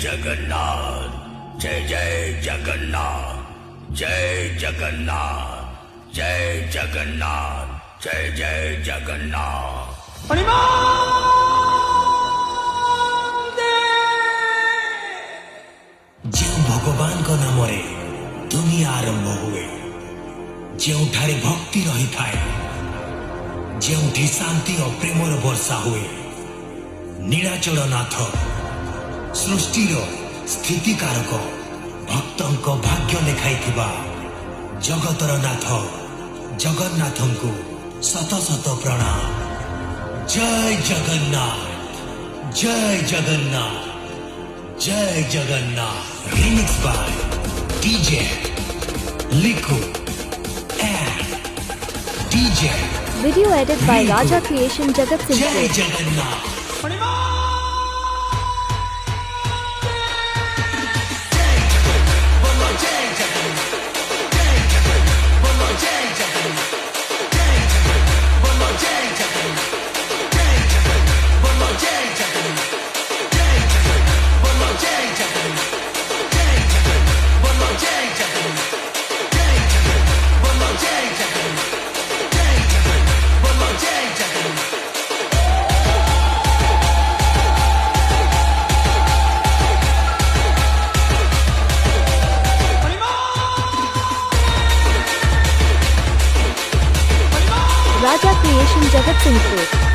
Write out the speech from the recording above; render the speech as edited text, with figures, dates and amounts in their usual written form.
जगन्नाथ जय जगन्नाथ जय जगन्नाथ जय जगन्नाथ जय जगन्नाथ। जो भगवान को नाम दुनिया आरंभ हुए, जोठारे भक्ति रही थाए, जोठी शांति और प्रेमर वर्षा हुए, नीलाचल नाथ सृष्टिर स्थितिकारक भक्तों को भाग्य लिखाई जगतर नाथ जगन्नाथ को शत शत प्रणाम। जय जगन्नाथ जय जगन्नाथ जय जगन्नाथ। रिमिक्स बाय डीजे लिखो and DJ Video edited by Raja Creation Jagat Singh. जय Jagannath. Raja Creation Jagat Singh.